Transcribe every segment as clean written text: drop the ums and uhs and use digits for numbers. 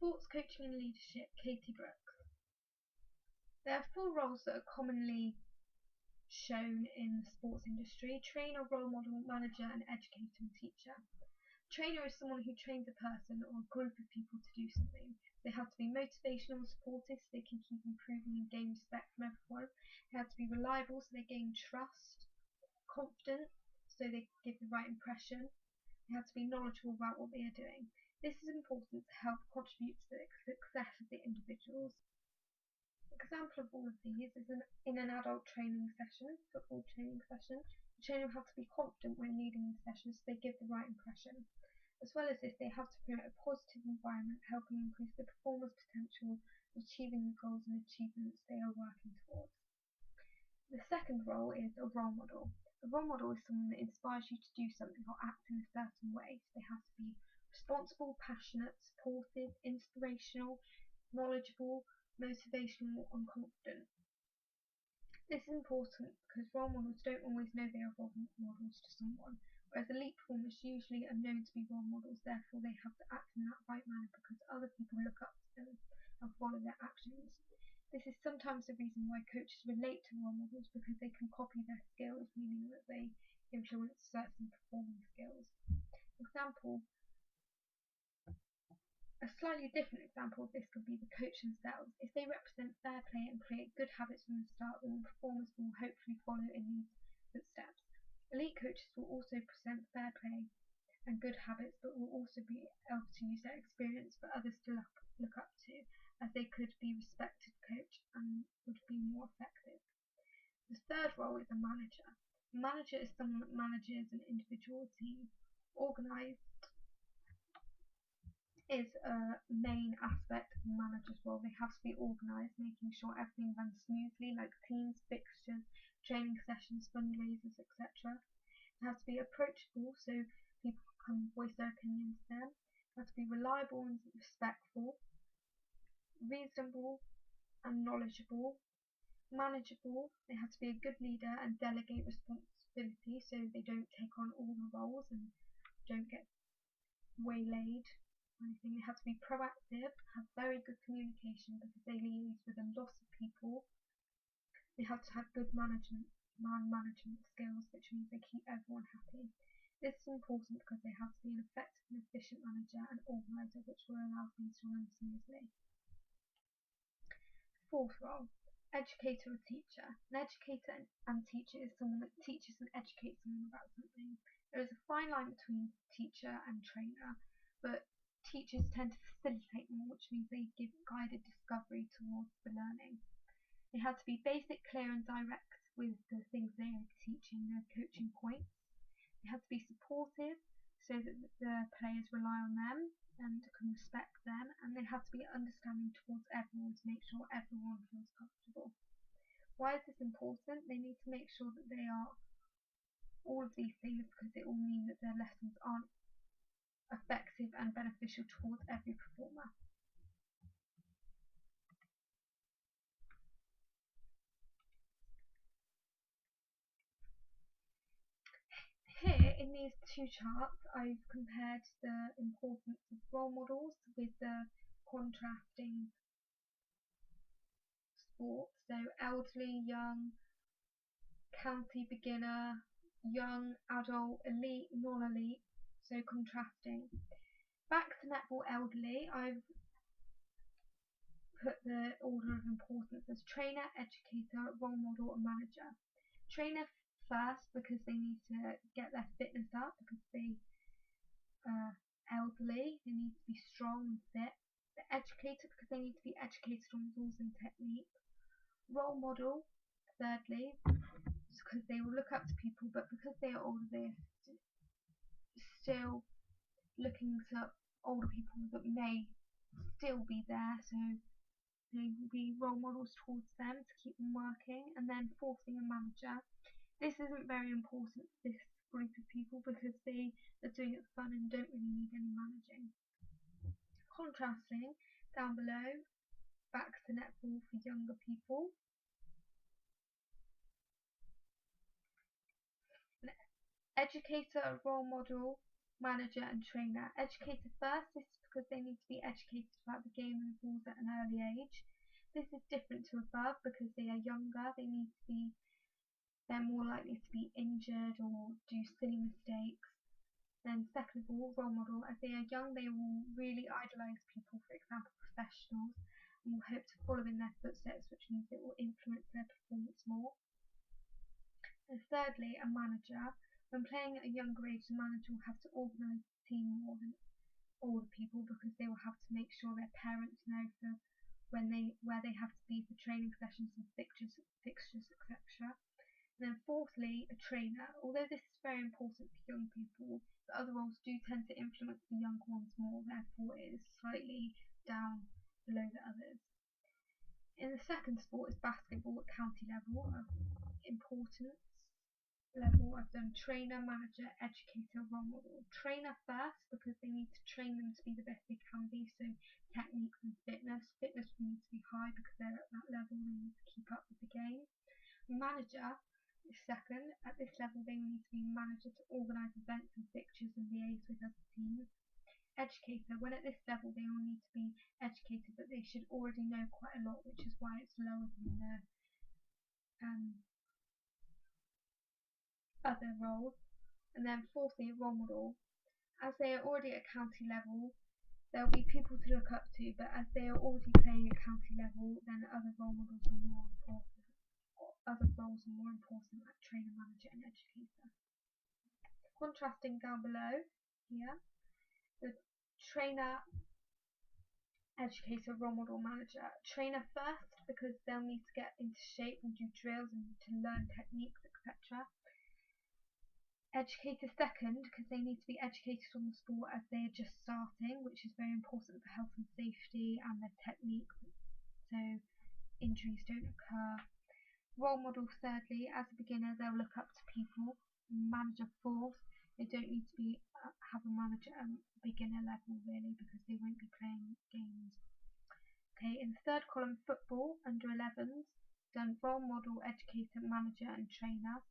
Sports coaching and leadership, Katie Brooks. There are 4 roles that are commonly shown in the sports industry: trainer, role model, manager, and educator and teacher. Trainer is someone who trains a person or a group of people to do something. They have to be motivational and supportive so they can keep improving and gain respect from everyone. They have to be reliable so they gain trust, confident so they give the right impression. They have to be knowledgeable about what they are doing. This is important to help contribute to the success of the individuals. An example of all of these is in an adult training session, football training session. The trainer will have to be confident when leading the session so they give the right impression. As well as this, they have to promote a positive environment, helping increase the performance potential of achieving the goals and achievements they are working towards. The second role is a role model. A role model is someone that inspires you to do something or act in a certain way. So they have to be responsible, passionate, supportive, inspirational, knowledgeable, motivational, and confident. This is important because role models don't always know they are role models to someone, whereas elite performers usually are known to be role models, therefore they have to act in that right manner because other people look up to them and follow their actions. This is sometimes the reason why coaches relate to role models, because they can copy their skills, meaning that they influence certain performing skills. A slightly different example of this could be the coach themselves. If they represent fair play and create good habits from the start, then performers will hopefully follow in these footsteps. Elite coaches will also present fair play and good habits, but will also be able to use their experience for others to look up to, as they could be respected coach and would be more effective. The third role is a manager. A manager is someone that manages an individual team. Organised is a main aspect of the manager's role. They have to be organised, making sure everything runs smoothly, like teams, fixtures, training sessions, fundraisers, etc. They have to be approachable so people can voice their opinions to them. They have to be reliable and respectful, reasonable and knowledgeable, manageable. They have to be a good leader and delegate responsibility so they don't take on all the roles and don't get waylaid. They have to be proactive, have very good communication because they liaise with a lot of people. They have to have good man management skills, which means they keep everyone happy. This is important because they have to be an effective and efficient manager and organiser, which will allow things to run smoothly. Fourth role, educator or teacher. An educator and teacher is someone that teaches and educates someone about something. There is a fine line between teacher and trainer, but teachers tend to facilitate more, which means they give guided discovery towards the learning. They have to be basic, clear and direct with the things they are teaching, their coaching points. They have to be supportive so that the players rely on them and can respect them, and they have to be understanding towards everyone to make sure everyone feels comfortable. Why is this important? They need to make sure that they are all of these things because it will mean that their lessons aren't effective and beneficial towards every performer. Here in these 2 charts I've compared the importance of role models with the contrasting sports, so elderly, young, county, beginner, young, adult, elite, non-elite, so contrasting. Back to netball elderly, I've put the order of importance as trainer, educator, role model and manager. Trainer first because they need to get their fitness up because they are elderly, they need to be strong and fit. The educator because they need to be educated on rules and technique. Role model, thirdly, because they will look up to people, but because they are older, they are still looking to older people that may still be there, so they will be role models towards them to keep them working. And then fourthly, a manager. This isn't very important for this group of people because they are doing it for fun and don't really need any managing. Contrasting down below, back to netball for younger people. Educator, role model, manager and trainer. Educator first, this is because they need to be educated about the game and rules at an early age. This is different to above because they are younger. They're more likely to be injured or do silly mistakes. Then second of all, role model. As they are young, they will really idolise people, for example professionals, and will hope to follow in their footsteps, which means it will influence their performance more. And thirdly, a manager. When playing at a younger age, the manager will have to organise the team more than older people because they will have to make sure their parents know for where they have to be for training sessions and fixtures, etc. And then fourthly, a trainer. Although this is very important for young people, the other roles do tend to influence the younger ones more, therefore it is slightly down below the others. In the second sport is basketball at county level. Of importance level, I've done trainer, manager, educator, role model. Trainer first because they need to train them to be the best they can be, so techniques and fitness. Fitness will need to be high because they're at that level and they need to keep up with the game. Manager is second. At this level they will need to be manager to organise events and fixtures and liaise with other teams. Educator, when at this level they will need to be educated, but they should already know quite a lot, which is why it's lower than the other roles. And then fourthly, role model. As they are already at county level, there will be people to look up to, but as they are already playing at county level, then other role models are more important. Other roles are more important, like trainer, manager and educator. Contrasting down below here, the trainer, educator, role model, manager. Trainer first because they'll need to get into shape and do drills and to learn techniques, etc. Educator second because they need to be educated on the sport as they are just starting, which is very important for health and safety and their techniques so injuries don't occur. Role model thirdly, as a beginner they'll look up to people. Manager fourth, they don't need to have a manager at beginner level really because they won't be playing games. Okay, in the third column, football, under 11s, done role model, educator, manager and trainer.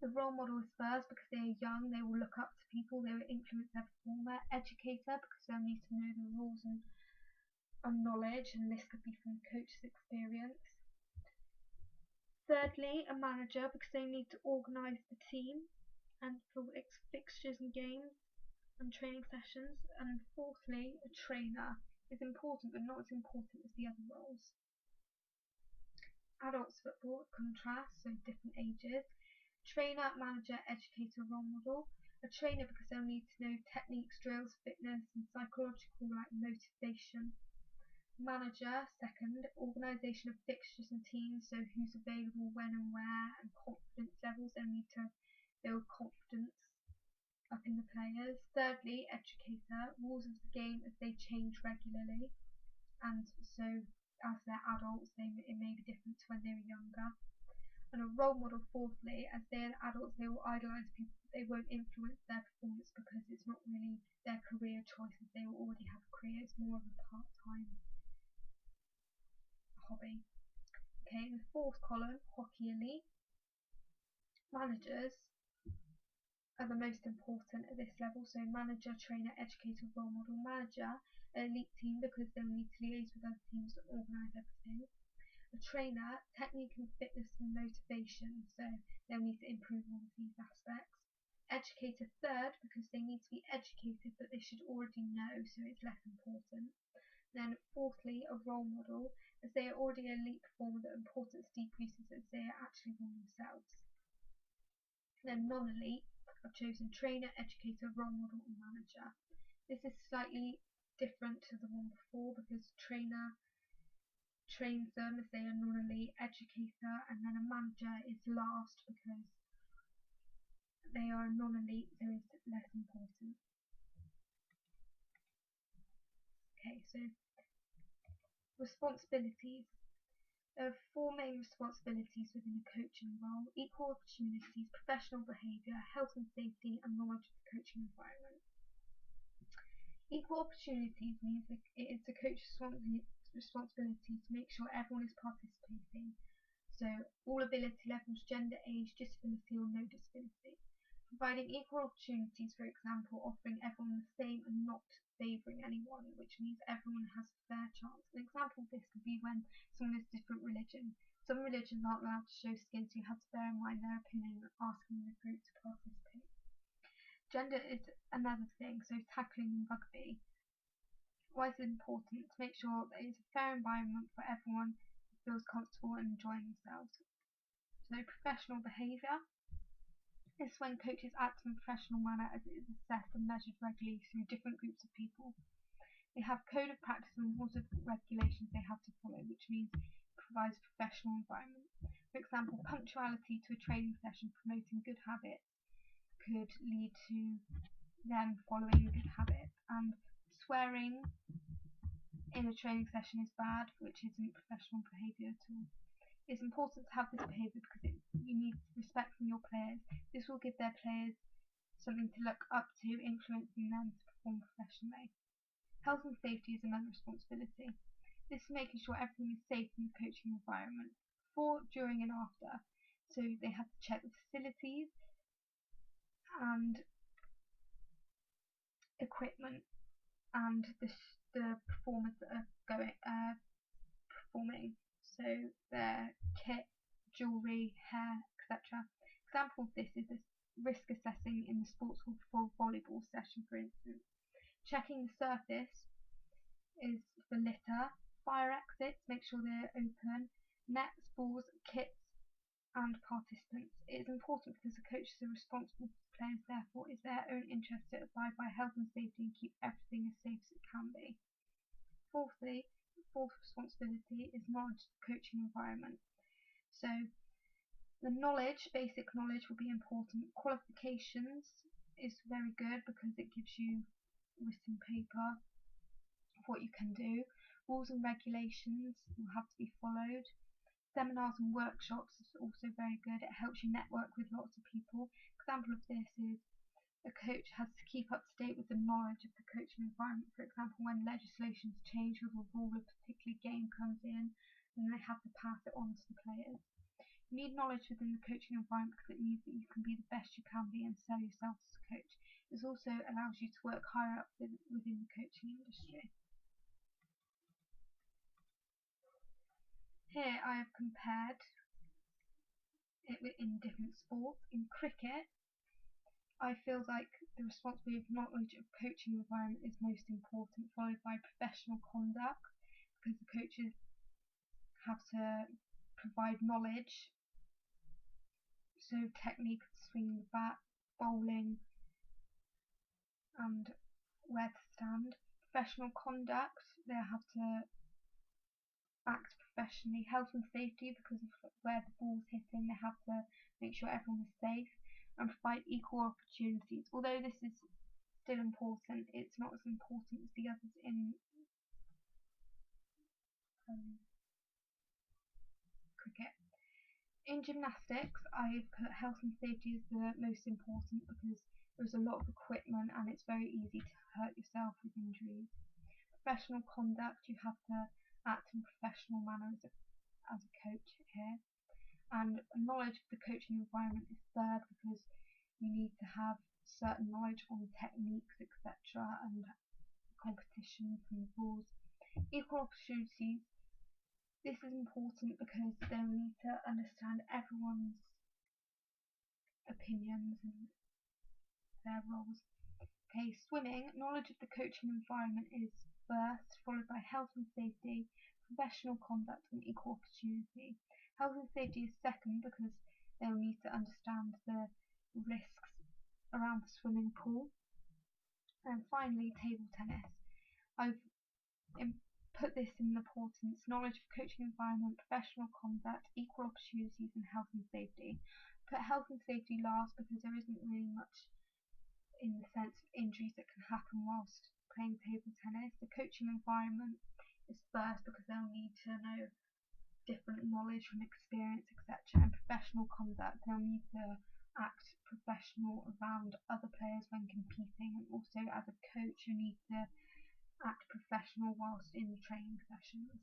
The role model is first because they are young, they will look up to people, they will influence their performer. Educator because they'll need to know the rules and knowledge, and this could be from the coach's experience. Thirdly, a manager because they need to organise the team and for fixtures and games and training sessions. And fourthly, a trainer is important but not as important as the other roles. Adults football, contrast, so different ages. Trainer, manager, educator, role model. A trainer because they'll need to know techniques, drills, fitness and psychological like motivation. Manager second, organisation of fixtures and teams, so who's available when and where, and confidence levels. They need to build confidence up in the players. Thirdly, educator, rules of the game as they change regularly, and so as they're adults it may be different to when they were younger. And a role model fourthly, as they are adults they will idolise people, they won't influence their performance because it's not really their career choices, they will already have a career, it's more of a part-time hobby. Okay, in the fourth column, hockey elite. Managers are the most important at this level, so manager, trainer, educator, role model. Manager, elite team because they'll need to liaise with other teams to organise everything. A trainer, technique and fitness and motivation, so they'll need to improve all of these aspects. Educator third because they need to be educated but they should already know, so it's less important. Then fourthly, a role model, as they are already an elite performer, the importance decreases as they are actually one themselves. Then non-elite, I've chosen trainer, educator, role model and manager. This is slightly different to the one before because trainer trains them as they are non-elite, educator, and then a manager is last because they are non-elite, so it's less important. Okay, so responsibilities. There are four main responsibilities within a coaching role: equal opportunities, professional behaviour, health and safety, and knowledge of the coaching environment. Equal opportunities means that it is the coach's responsibility to make sure everyone is participating, so all ability levels, gender, age, disability or no disability. Providing equal opportunities, for example, offering everyone the same and not favouring anyone, which means everyone has a fair chance. An example of this could be when someone has a different religion. Some religions aren't allowed to show skin, so you have to bear in mind their opinion when asking the group to participate. Gender is another thing, so tackling in rugby. Why is it important? To make sure that it's a fair environment for everyone who feels comfortable and enjoying themselves. So professional behaviour. This is when coaches act in a professional manner as it is assessed and measured regularly through different groups of people. They have code of practice and rules of regulations they have to follow, which means it provides a professional environment. For example, punctuality to a training session promoting good habits could lead to them following good habits, and swearing in a training session is bad, which isn't professional behaviour at all. It's important to have this behaviour because you need respect from your players. This will give their players something to look up to, influencing them to perform professionally. Health and safety is another responsibility. This is making sure everything is safe in the coaching environment, before, during and after. So they have to check the facilities and equipment and the performers that are performing. So their kit, jewellery, hair, etc. Example of this is risk assessing in the sports hall before a volleyball session, for instance. Checking the surface is for litter, fire exits, make sure they're open, nets, balls, kits, and participants. It is important because the coaches are responsible for players, therefore it's their own interest to abide by health and safety and keep everything as safe as it can be. Fourthly, the fourth responsibility is knowledge of the coaching environment. So the knowledge, basic knowledge, will be important. Qualifications is very good because it gives you written paper of what you can do. Rules and regulations will have to be followed. Seminars and workshops is also very good. It helps you network with lots of people. Example of this is a coach has to keep up to date with the knowledge of the coaching environment. For example, when legislations change or the rule of a particular game comes in, then they have to pass it on to the players. You need knowledge within the coaching environment because it means that you can be the best you can be and sell yourself as a coach. This also allows you to work higher up within the coaching industry. Here I have compared it in different sports. In cricket, I feel like the responsibility of knowledge of coaching environment is most important, followed by professional conduct, because the coaches have to provide knowledge, so technique of swinging the bat, bowling, and where to stand. Professional conduct, they have to act professionally. Health and safety, because of where the ball's hitting, they have to make sure everyone is safe and provide equal opportunities. Although this is still important, it's not as important as the others in cricket. In gymnastics, I put health and safety as the most important because there's a lot of equipment and it's very easy to hurt yourself with injuries. Professional conduct, you have to act in a professional manner as a coach here. And knowledge of the coaching environment is third because you need to have certain knowledge on techniques, etc., and competitions and rules. Equal opportunities. This is important because they'll need to understand everyone's opinions and their roles. Okay, swimming. Knowledge of the coaching environment is first, followed by health and safety, professional conduct, and equal opportunity. Health and safety is second because they'll need to understand the risks around the swimming pool. And finally, table tennis. I've put this in importance: knowledge of coaching environment, professional conduct, equal opportunities, and health and safety. Put health and safety last because there isn't really much in the sense of injuries that can happen whilst playing table tennis. The coaching environment is first because they'll need to know different knowledge from experience, etc. And professional conduct, they'll need to act professional around other players when competing, and also as a coach you need to act professional whilst in the training sessions.